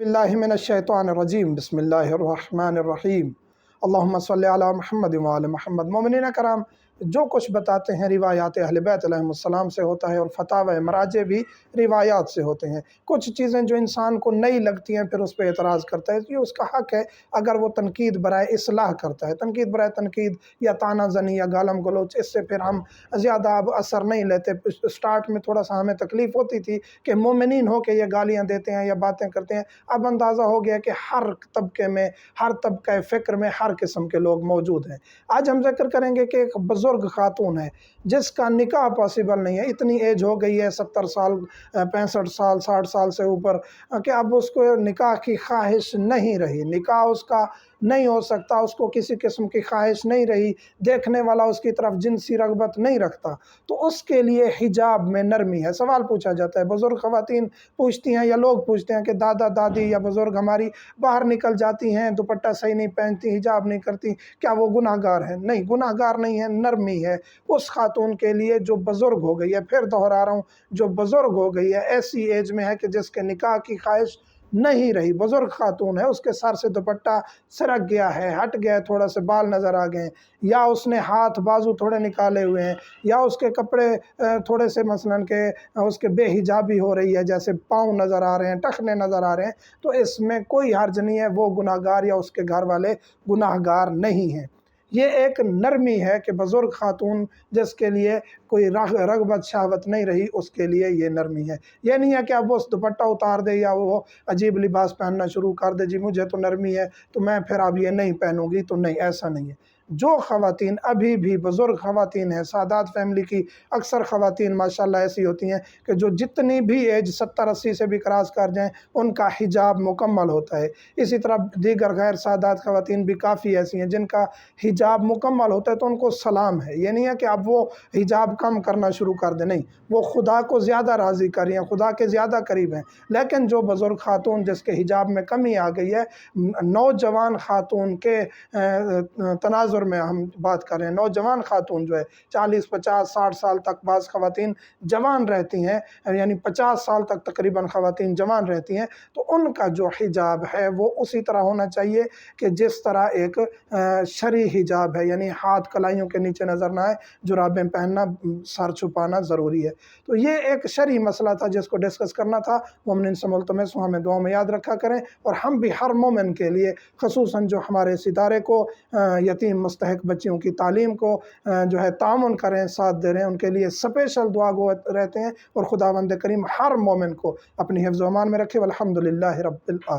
باللہ من الشیطان الرجیم بسم اللہ الرحمن الرحیم اللہم صلی علی محمد وعلی محمد۔ مومنین کرام، جو کچھ بتاتے ہیں روایات اہل بیت علیہ السلام سے ہوتا ہے، اور فتاوی مراجع بھی روایات سے ہوتے ہیں۔ کچھ چیزیں جو انسان کو نئی لگتی ہیں پھر اس پہ اعتراض کرتا ہے، یہ اس کا حق ہے اگر وہ تنقید برائے اصلاح کرتا ہے۔ تنقید برائے تنقید یا طعنہ زنی یا گالم گلوچ، اس سے پھر ہم زیادہ اب اثر نہیں لیتے۔ سٹارٹ میں تھوڑا سا ہمیں تکلیف ہوتی تھی کہ مومنین ہو کے یہ گالیاں دیتے ہیں یا باتیں کرتے ہیں، اب اندازہ ہو گیا کہ ہر طبقے میں، ہر طبقہ فکر میں ہر قسم کے لوگ موجود ہیں۔ آج ہم ذکر کریں گے کہ ایک بزرگ خاتون ہے جس کا نکاح پاسبل نہیں ہے، اتنی ایج ہو گئی ہے 70 سال 65 سال 60 سال سے اوپر، کہ اب اس کو نکاح کی خواہش نہیں رہی، نکاح اس کا نہیں ہو سکتا، اس کو کسی قسم کی خواہش نہیں رہی، دیکھنے والا اس کی طرف جنسی رغبت نہیں رکھتا، تو اس کے لیے حجاب میں نرمی ہے۔ سوال پوچھا جاتا ہے، بزرگ خواتین پوچھتی ہیں یا لوگ پوچھتے ہیں کہ دادا دادی یا بزرگ ہماری باہر نکل جاتی ہیں، دوپٹہ صحیح نہیں پہنتی، حجاب نہیں کرتی، کیا وہ گناہ گار ہیں؟ نہیں، گناہ گار نہیں ہے، نرمی ہے اس خاتون کے لیے جو بزرگ ہو گئی ہے۔ پھر دہرا رہا ہوں، جو بزرگ ہو گئی ہے، ایسی ایج میں ہے کہ جس کے نکاح کی خواہش نہیں رہی، بزرگ خاتون ہے، اس کے سر سے دوپٹہ سرک گیا ہے، ہٹ گیا ہے، تھوڑا سے بال نظر آ گئے ہیں، یا اس نے ہاتھ بازو تھوڑے نکالے ہوئے ہیں، یا اس کے کپڑے تھوڑے سے مثلاً کہ اس کے بے حجابی ہو رہی ہے، جیسے پاؤں نظر آ رہے ہیں، ٹخنے نظر آ رہے ہیں، تو اس میں کوئی حرج نہیں ہے، وہ گناہ گار یا اس کے گھر والے گناہ گار نہیں ہیں۔ یہ ایک نرمی ہے کہ بزرگ خاتون جس کے لیے کوئی رغبت شہوت نہیں رہی، اس کے لیے یہ نرمی ہے۔ یہ نہیں ہے کہ اب وہ دوپٹہ اتار دے یا وہ عجیب لباس پہننا شروع کر دے، جی مجھے تو نرمی ہے تو میں پھر اب یہ نہیں پہنوں گی، تو نہیں، ایسا نہیں ہے۔ جو خواتین ابھی بھی بزرگ خواتین ہیں، سادات فیملی کی اکثر خواتین ماشاءاللہ ایسی ہوتی ہیں کہ جو جتنی بھی ایج 70-80 سے بھی کراس کر جائیں ان کا حجاب مکمل ہوتا ہے۔ اسی طرح دیگر غیر سادات خواتین بھی کافی ایسی ہیں جن کا حجاب مکمل ہوتا ہے، تو ان کو سلام ہے۔ یہ نہیں ہے کہ اب وہ حجاب کم کرنا شروع کر دیں، نہیں، وہ خدا کو زیادہ راضی کر رہی ہیں، خدا کے زیادہ قریب ہیں۔ لیکن جو بزرگ خاتون جس کے حجاب میں کمی آ گئی ہے، نوجوان خاتون کے تناظر میں ہم بات کر رہے ہیں، نوجوان خاتون جو ہے 40 50 60 سال تک بعض خواتین جوان رہتی ہیں، یعنی 50 سال تک تقریباً خواتین جوان رہتی ہیں، تو ان کا جو حجاب ہے وہ اسی طرح ہونا چاہیے کہ جس طرح ایک شرعی حجاب ہے، یعنی ہاتھ کلائیوں کے نیچے نظر نہ آئے، جرابیں پہننا، سر چھپانا ضروری ہے۔ تو یہ ایک شرعی مسئلہ تھا جس کو ڈسکس کرنا تھا۔ مومنین سے ملتمس ہوں، ہمیں دعاؤں میں یاد رکھا کریں، اور ہم بھی ہر مومن کے لیے، خصوصاً جو ہمارے اس ادارے کو یتیم مستحق بچیوں کی تعلیم کو جو ہے تعاون کریں، ساتھ دے رہے ہیں، ان کے لیے اسپیشل دعا گو رہتے ہیں، اور خداوند کریم ہر مومن کو اپنی حفظ و امان میں رکھے۔ والحمدللہ رب العالمین۔